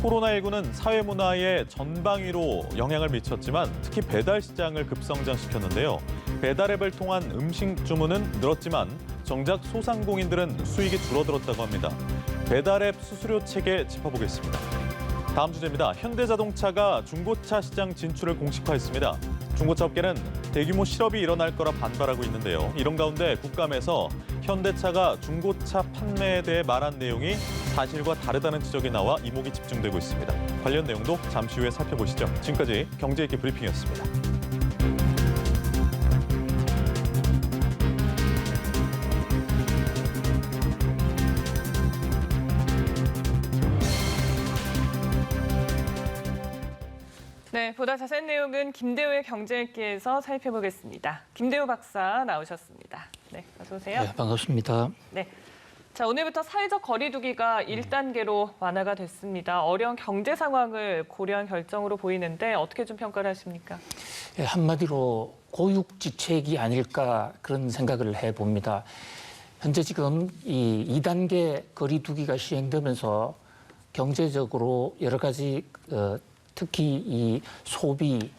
코로나19는 사회 문화에 전방위로 영향을 미쳤지만 특히 배달 시장을 급성장시켰는데요. 배달 앱을 통한 음식 주문은 늘었지만 정작 소상공인들은 수익이 줄어들었다고 합니다. 배달 앱 수수료 체계 짚어보겠습니다. 다음 주제입니다. 현대자동차가 중고차 시장 진출을 공식화했습니다. 중고차 업계는 대규모 실업이 일어날 거라 반발하고 있는데요. 이런 가운데 국감에서 현대차가 중고차 판매에 대해 말한 내용이 사실과 다르다는 지적이 나와 이목이 집중되고 있습니다. 관련 내용도 잠시 후에 살펴보시죠. 지금까지 경제있기 브리핑이었습니다. 네, 보다 자세한 내용은 김대우의 경제읽기에서 살펴보겠습니다. 김대우 박사 나오셨습니다. 네, 어서 오세요. 네, 반갑습니다. 네. 자, 오늘부터 사회적 거리두기가 1단계로 완화가 됐습니다. 어려운 경제 상황을 고려한 결정으로 보이는데 어떻게 좀 평가를 하십니까? 네, 한마디로 고육지책이 아닐까 그런 생각을 해봅니다. 현재 지금 이 2단계 거리두기가 시행되면서 경제적으로 여러 가지 특히 이 소비,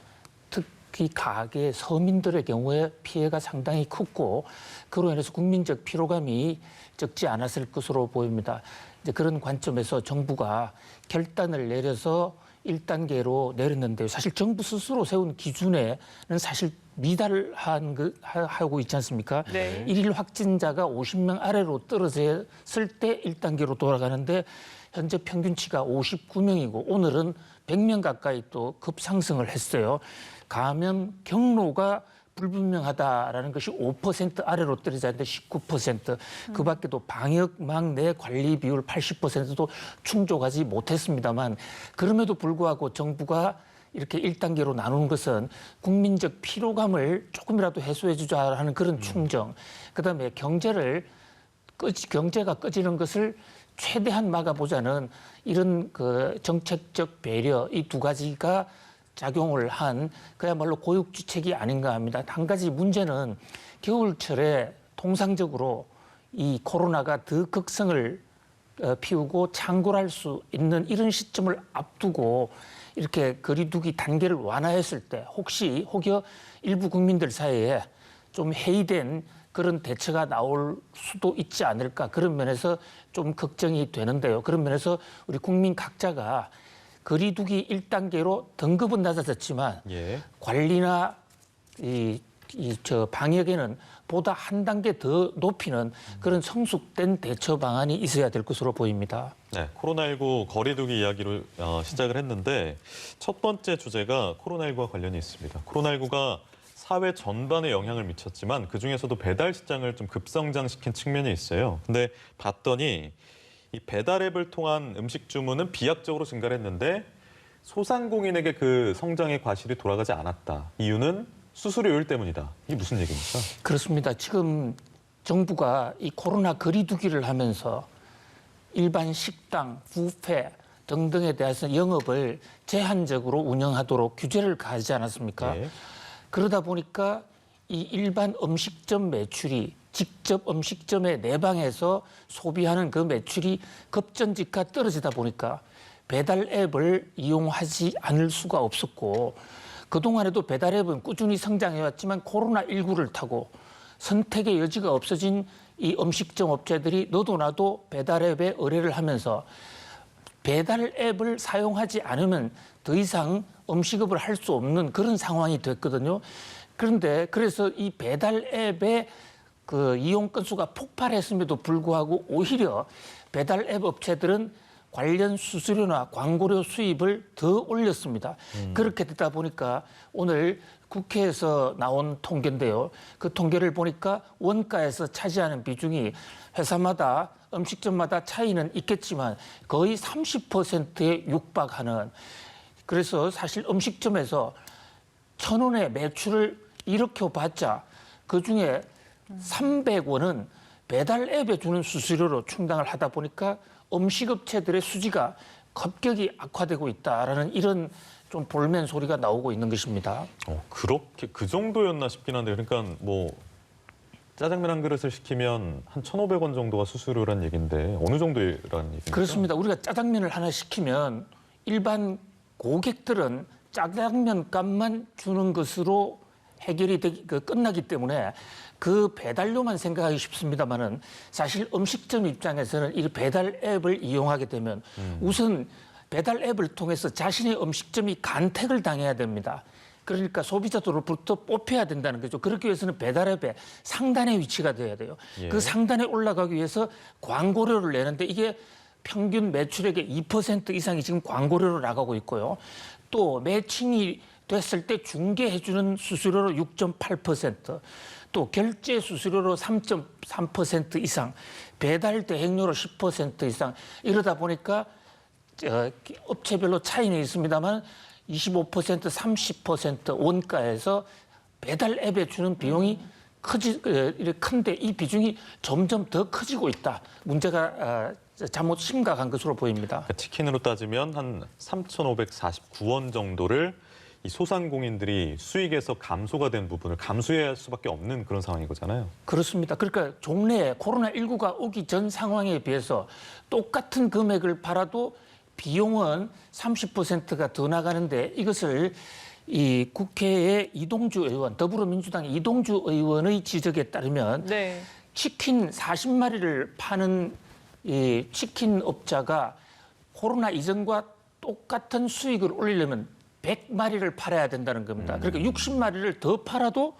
특히 가계, 서민들의 경우에 피해가 상당히 컸고 그로 인해서 국민적 피로감이 적지 않았을 것으로 보입니다. 이제 그런 관점에서 정부가 결단을 내려서 1단계로 내렸는데요. 사실 정부 스스로 세운 기준에는 사실 미달하고 있지 않습니까? 네. 일일 확진자가 50명 아래로 떨어졌을 때 1단계로 돌아가는데 현재 평균치가 59명이고 오늘은 100명 가까이 또 급상승을 했어요. 감염 경로가 불분명하다라는 것이 5% 아래로 떨어졌는데 19%. 그 밖에도 방역망 내 관리 비율 80%도 충족하지 못했습니다만 그럼에도 불구하고 정부가 이렇게 1단계로 나누는 것은 국민적 피로감을 조금이라도 해소해 주자라는 그런 충정. 그다음에 경제가 꺼지는 것을 최대한 막아보자는 이런 그 정책적 배려 이 두 가지가 작용을 한 그야말로 고육지책이 아닌가 합니다. 한 가지 문제는 겨울철에 통상적으로 이 코로나가 더 극성을 피우고 창궐할 수 있는 이런 시점을 앞두고 이렇게 거리두기 단계를 완화했을 때 혹여 일부 국민들 사이에 좀 해이된 그런 대처가 나올 수도 있지 않을까 그런 면에서 좀 걱정이 되는데요. 그런 면에서 우리 국민 각자가 거리두기 1단계로 등급은 낮아졌지만 관리나 방역에는 보다 한 단계 더 높이는 그런 성숙된 대처 방안이 있어야 될 것으로 보입니다. 네, 코로나19 거리두기 이야기로 시작을 했는데 첫 번째 주제가 코로나19와 관련이 있습니다. 코로나19가 사회 전반에 영향을 미쳤지만 그중에서도 배달 시장을 좀 급성장시킨 측면이 있어요. 근데 봤더니 이 배달 앱을 통한 음식 주문은 비약적으로 증가를 했는데 소상공인에게 그 성장의 과실이 돌아가지 않았다. 이유는 수수료율 때문이다. 이게 무슨 얘기입니까? 그렇습니다. 지금 정부가 이 코로나 거리두기를 하면서 일반 식당, 뷔페 등등에 대해서 영업을 제한적으로 운영하도록 규제를 가하지 않았습니까? 그러다 보니까 이 일반 음식점 매출이 직접 음식점에 내방해서 소비하는 그 매출이 급전직하 떨어지다 보니까 배달 앱을 이용하지 않을 수가 없었고 그동안에도 배달 앱은 꾸준히 성장해왔지만 코로나19를 타고 선택의 여지가 없어진 이 음식점 업체들이 너도 나도 배달 앱에 의뢰를 하면서 배달 앱을 사용하지 않으면 더 이상 음식업을 할 수 없는 그런 상황이 됐거든요. 그런데 그래서 이 배달 앱의 그 이용 건수가 폭발했음에도 불구하고 오히려 배달 앱 업체들은 관련 수수료나 광고료 수입을 더 올렸습니다. 그렇게 되다 보니까 오늘 국회에서 나온 통계인데요. 그 통계를 보니까 원가에서 차지하는 비중이 회사마다 음식점마다 차이는 있겠지만 거의 30%에 육박하는 그래서 사실 음식점에서 1,000원의 매출을 일으켜 봤자 그중에 300원은 배달 앱에 주는 수수료로 충당을 하다 보니까 음식업체들의 수지가 급격히 악화되고 있다라는 이런 좀 볼멘 소리가 나오고 있는 것입니다. 그렇게 그 정도였나 싶긴 한데 그러니까 뭐 짜장면 한 그릇을 시키면 한 1,500원 정도가 수수료란 얘기인데 어느 정도란 얘기입니까? 그렇습니다. 우리가 짜장면을 하나 시키면 일반 고객들은 짜장면 값만 주는 것으로 끝나기 때문에 그 배달료만 생각하기 쉽습니다만은 사실 음식점 입장에서는 이 배달 앱을 이용하게 되면 우선 배달 앱을 통해서 자신의 음식점이 간택을 당해야 됩니다. 그러니까 소비자들로부터 뽑혀야 된다는 거죠. 그렇기 위해서는 배달앱의 상단에 위치가 돼야 돼요. 예. 그 상단에 올라가기 위해서 광고료를 내는데 이게 평균 매출액의 2% 이상이 지금 광고료로 나가고 있고요. 또 매칭이 됐을 때 중개해주는 수수료로 6.8%, 또 결제 수수료로 3.3% 이상, 배달 대행료로 10% 이상 이러다 보니까 업체별로 차이는 있습니다만 25%, 30% 원가에서 배달 앱에 주는 비용이 큰데 이 비중이 점점 더 커지고 있다. 문제가 잘못 심각한 것으로 보입니다. 그러니까 치킨으로 따지면 한 3,549원 정도를 이 소상공인들이 수익에서 감소가 된 부분을 감수해야 할 수밖에 없는 그런 상황인 거잖아요. 그렇습니다. 그러니까 종래에 코로나19가 오기 전 상황에 비해서 똑같은 금액을 팔아도 비용은 30%가 더 나가는데 이것을 이 국회의 이동주 의원, 더불어민주당 이동주 의원의 지적에 따르면 네. 치킨 40마리를 파는 이 치킨 업자가 코로나 이전과 똑같은 수익을 올리려면 100마리를 팔아야 된다는 겁니다. 그러니까 60마리를 더 팔아도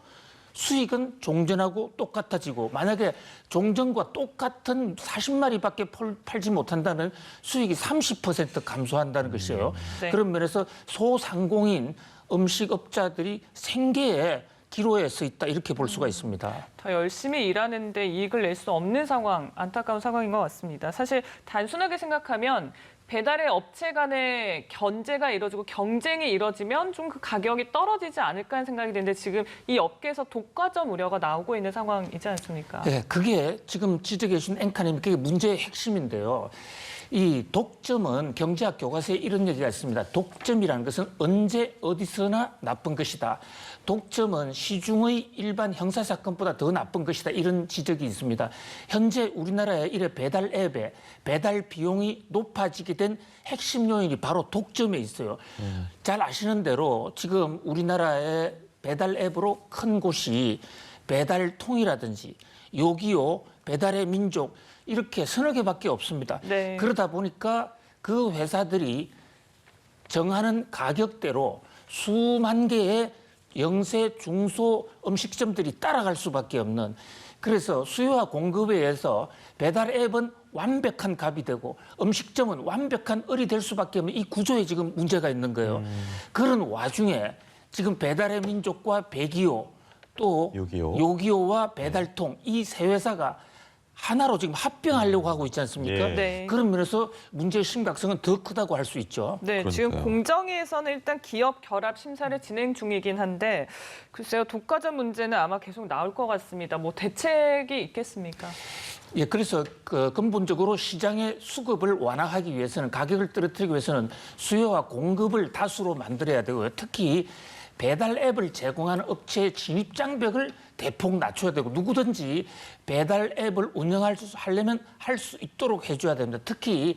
수익은 종전하고 똑같아지고 만약에 종전과 똑같은 40마리밖에 팔지 못한다면 수익이 30% 감소한다는 것이에요. 네. 그런 면에서 소상공인 음식업자들이 생계에 기로에 서 있다 이렇게 볼 수가 있습니다. 더 열심히 일하는데 이익을 낼 수 없는 상황, 안타까운 상황인 것 같습니다. 사실 단순하게 생각하면 배달의 업체 간의 견제가 이루어지고 경쟁이 이루어지면 좀 그 가격이 떨어지지 않을까 하는 생각이 드는데 지금 이 업계에서 독과점 우려가 나오고 있는 상황이지 않습니까? 네, 그게 지금 지적해 주신 앵커님 그게 문제의 핵심인데요. 이 독점은 경제학 교과서에 이런 얘기가 있습니다. 독점이라는 것은 언제 어디서나 나쁜 것이다. 독점은 시중의 일반 형사사건보다 더 나쁜 것이다. 이런 지적이 있습니다. 현재 우리나라의 이래 배달 앱에 배달 비용이 높아지게 된 핵심 요인이 바로 독점에 있어요. 잘 아시는 대로 지금 우리나라의 배달 앱으로 큰 곳이 배달통이라든지 요기요, 배달의 민족 이렇게 서너 개밖에 없습니다. 네. 그러다 보니까 그 회사들이 정하는 가격대로 수만 개의 영세, 중소 음식점들이 따라갈 수밖에 없는 그래서 수요와 공급에 의해서 배달 앱은 완벽한 갑이 되고 음식점은 완벽한 을이 될 수밖에 없는 이 구조에 지금 문제가 있는 거예요. 그런 와중에 지금 배달의 민족과 배기요 또 요기요와 배달통 이 세 회사가 하나로 지금 합병하려고 하고 있지 않습니까? 예. 네. 그런 면에서 문제의 심각성은 더 크다고 할 수 있죠. 네, 그러니까요. 지금 공정위에서는 일단 기업 결합 심사를 진행 중이긴 한데 글쎄요, 독과점 문제는 아마 계속 나올 것 같습니다. 뭐 대책이 있겠습니까? 예, 그래서 근본적으로 시장의 수급을 완화하기 위해서는 가격을 떨어뜨리기 위해서는 수요와 공급을 다수로 만들어야 되고요. 특히 배달 앱을 제공하는 업체의 진입 장벽을 대폭 낮춰야 되고 누구든지 배달 앱을 운영하려면 할 수 있도록 해줘야 됩니다. 특히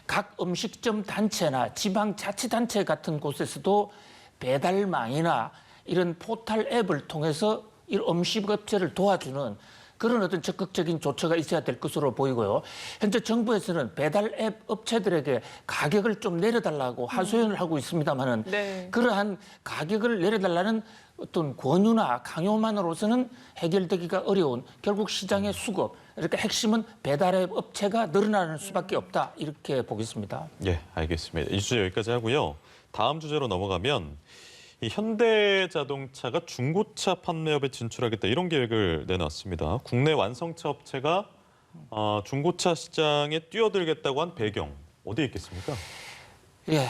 각 음식점 단체나 지방자치단체 같은 곳에서도 배달망이나 이런 포털 앱을 통해서 이 음식업체를 도와주는 그런 어떤 적극적인 조처가 있어야 될 것으로 보이고요. 현재 정부에서는 배달 앱 업체들에게 가격을 좀 내려달라고 하소연을 하고 있습니다만은 네. 그러한 가격을 내려달라는 어떤 권유나 강요만으로서는 해결되기가 어려운 결국 시장의 수급, 그러니까 핵심은 배달 앱 업체가 늘어나는 수밖에 없다 이렇게 보겠습니다. 예, 알겠습니다. 이 주제 여기까지 하고요. 다음 주제로 넘어가면 이 현대자동차가 중고차 판매업에 진출하겠다 이런 계획을 내놨습니다. 국내 완성차 업체가 중고차 시장에 뛰어들겠다고 한 배경 어디에 있겠습니까? 예,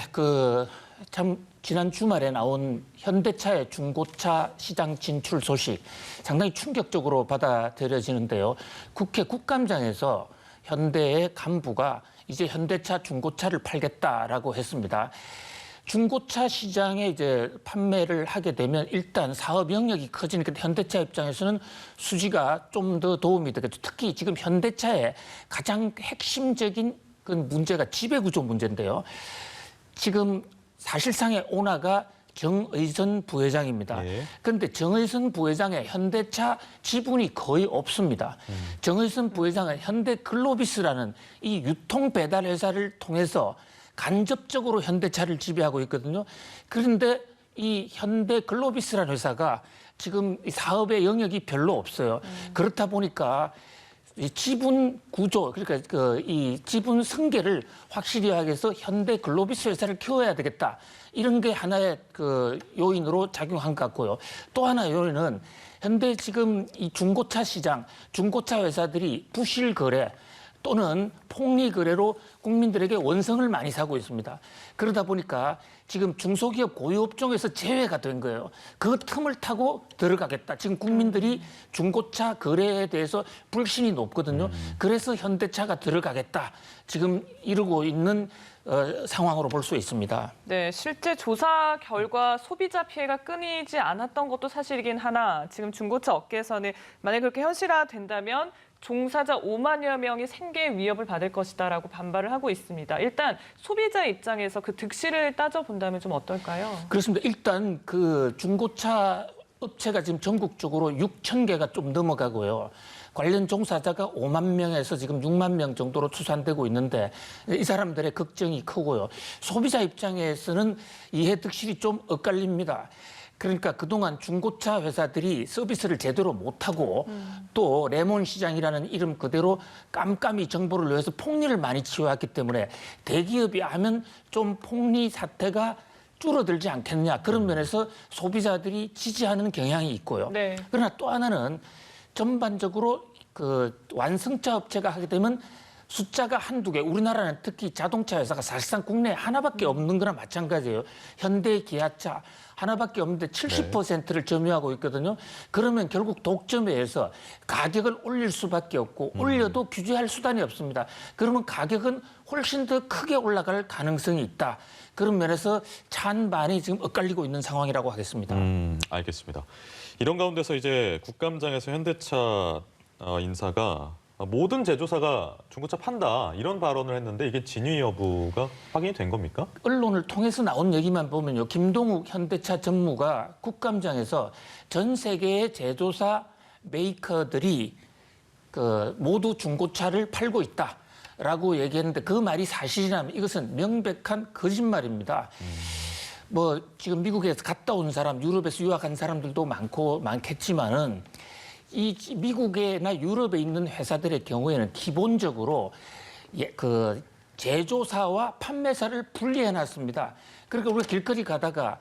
참 지난 주말에 나온 현대차의 중고차 시장 진출 소식 상당히 충격적으로 받아들여지는데요. 국회 국감장에서 현대의 간부가 이제 현대차 중고차를 팔겠다라고 했습니다. 중고차 시장에 이제 판매를 하게 되면 일단 사업 영역이 커지니까 현대차 입장에서는 수지가 좀 더 도움이 되겠죠. 특히 지금 현대차의 가장 핵심적인 그 문제가 지배구조 문제인데요. 지금 사실상의 오너가 정의선 부회장입니다. 예. 그런데 정의선 부회장의 현대차 지분이 거의 없습니다. 정의선 부회장은 현대글로비스라는 이 유통 배달 회사를 통해서 간접적으로 현대차를 지배하고 있거든요. 그런데 이 현대글로비스라는 회사가 지금 이 사업의 영역이 별로 없어요. 그렇다 보니까 이 지분 구조, 그러니까 이 지분 승계를 확실히 하기 위해서 현대글로비스 회사를 키워야 되겠다. 이런 게 하나의 그 요인으로 작용한 것 같고요. 또 하나 요인은 현대 지금 이 중고차 시장, 중고차 회사들이 부실 거래 또는 폭리 거래로 국민들에게 원성을 많이 사고 있습니다. 그러다 보니까 지금 중소기업 고유업종에서 제외가 된 거예요. 그 틈을 타고 들어가겠다. 지금 국민들이 중고차 거래에 대해서 불신이 높거든요. 그래서 현대차가 들어가겠다. 지금 이루고 있는 상황으로 볼 수 있습니다. 네, 실제 조사 결과 소비자 피해가 끊이지 않았던 것도 사실이긴 하나 지금 중고차 업계에서는 만약에 그렇게 현실화된다면 종사자 5만여 명이 생계 위협을 받을 것이다라고 반발을 하고 있습니다. 일단 소비자 입장에서 그 득실을 따져본다면 좀 어떨까요? 그렇습니다. 일단 그 중고차 업체가 지금 전국적으로 6천 개가 좀 넘어가고요. 관련 종사자가 5만 명에서 지금 6만 명 정도로 추산되고 있는데 이 사람들의 걱정이 크고요. 소비자 입장에서는 이해 득실이 좀 엇갈립니다. 그러니까 그동안 중고차 회사들이 서비스를 제대로 못하고 또 레몬 시장이라는 이름 그대로 깜깜이 정보를 위해서 폭리를 많이 치워왔기 때문에 대기업이 하면 좀 폭리 사태가 줄어들지 않겠냐. 그런 면에서 소비자들이 지지하는 경향이 있고요. 네. 그러나 또 하나는 전반적으로 그 완성차 업체가 하게 되면 숫자가 한두 개, 우리나라는 특히 자동차 회사가 사실상 국내에 하나밖에 없는 거나 마찬가지예요. 현대, 기아차 하나밖에 없는데 70%를 점유하고 있거든요. 그러면 결국 독점에 의해서 가격을 올릴 수밖에 없고 올려도 규제할 수단이 없습니다. 그러면 가격은 훨씬 더 크게 올라갈 가능성이 있다. 그런 면에서 찬반이 지금 엇갈리고 있는 상황이라고 하겠습니다. 알겠습니다. 이런 가운데서 이제 국감장에서 현대차 인사가 모든 제조사가 중고차 판다 이런 발언을 했는데 이게 진위 여부가 확인이 된 겁니까? 언론을 통해서 나온 얘기만 보면요. 김동욱 현대차 전무가 국감장에서 전 세계의 제조사 메이커들이 그 모두 중고차를 팔고 있다라고 얘기했는데 그 말이 사실이라면 이것은 명백한 거짓말입니다. 뭐 지금 미국에서 갔다 온 사람, 유럽에서 유학한 사람들도 많겠지만은 이 미국이나 유럽에 있는 회사들의 경우에는 기본적으로 그 제조사와 판매사를 분리해 놨습니다. 그러니까 우리가 길거리 가다가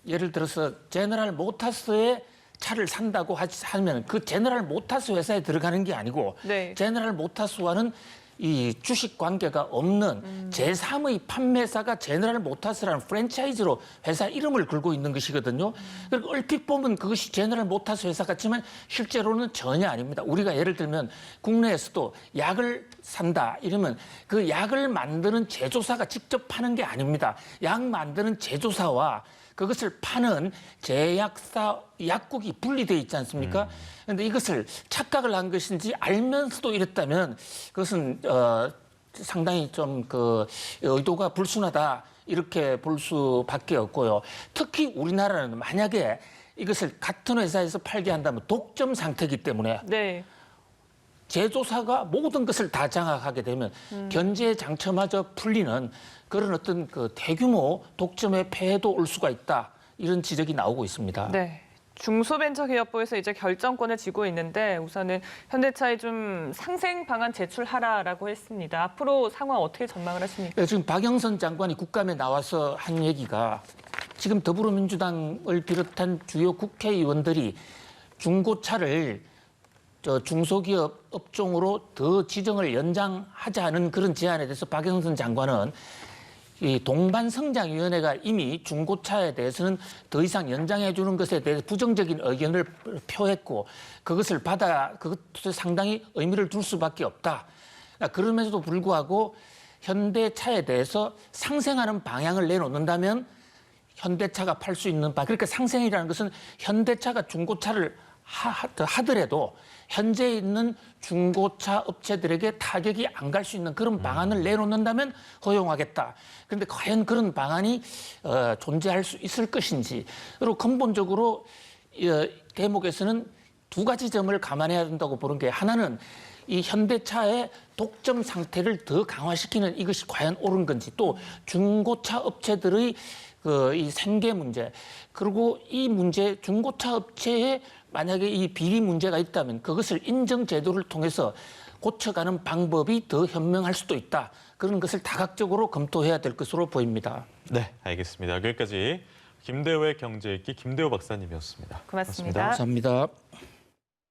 예를 들어서 제너럴 모터스의 차를 산다고 하면 그 제너럴 모터스 회사에 들어가는 게 아니고 네. 제너럴 모터스와는 이 주식 관계가 없는 제3의 판매사가 제너럴 모터스라는 프랜차이즈로 회사 이름을 걸고 있는 것이거든요. 그러니까 얼핏 보면 그것이 제너럴 모터스 회사 같지만 실제로는 전혀 아닙니다. 우리가 예를 들면 국내에서도 약을 산다 이러면 그 약을 만드는 제조사가 직접 파는 게 아닙니다. 약 만드는 제조사와 그것을 파는 제약사, 약국이 분리되어 있지 않습니까? 그런데 이것을 착각을 한 것인지 알면서도 이랬다면 그것은 상당히 좀 그 의도가 불순하다 이렇게 볼 수밖에 없고요. 특히 우리나라는 만약에 이것을 같은 회사에서 팔게 한다면 독점 상태이기 때문에 네. 제조사가 모든 것을 다 장악하게 되면 견제 장처마저 풀리는 그런 어떤 그 대규모 독점의 폐해도 올 수가 있다. 이런 지적이 나오고 있습니다. 네. 중소벤처기업부에서 이제 결정권을 쥐고 있는데 우선은 현대차에 좀 상생 방안 제출하라라고 했습니다. 앞으로 상황 어떻게 전망을 하십니까? 지금 박영선 장관이 국감에 나와서 한 얘기가 지금 더불어민주당을 비롯한 주요 국회의원들이 중고차를 중소기업 업종으로 더 지정을 연장하자는 그런 제안에 대해서 박영선 장관은 이 동반성장위원회가 이미 중고차에 대해서는 더 이상 연장해 주는 것에 대해서 부정적인 의견을 표했고 그것을 상당히 의미를 둘 수밖에 없다. 그럼에도 불구하고 현대차에 대해서 상생하는 방향을 내놓는다면 현대차가 팔 수 있는 그러니까 상생이라는 것은 현대차가 중고차를 하더라도 현재 있는 중고차 업체들에게 타격이 안 갈 수 있는 그런 방안을 내놓는다면 허용하겠다. 그런데 과연 그런 방안이 존재할 수 있을 것인지. 그리고 근본적으로 대목에서는 두 가지 점을 감안해야 된다고 보는 게, 하나는 이 현대차의 독점 상태를 더 강화시키는 이것이 과연 옳은 건지, 또 중고차 업체들의 이 생계 문제, 그리고 이 문제, 중고차 업체에 만약에 이 비리 문제가 있다면 그것을 인정 제도를 통해서 고쳐가는 방법이 더 현명할 수도 있다. 그런 것을 다각적으로 검토해야 될 것으로 보입니다. 네, 알겠습니다. 여기까지 김대호의 경제읽기 김대호 박사님이었습니다. 고맙습니다. 감사합니다.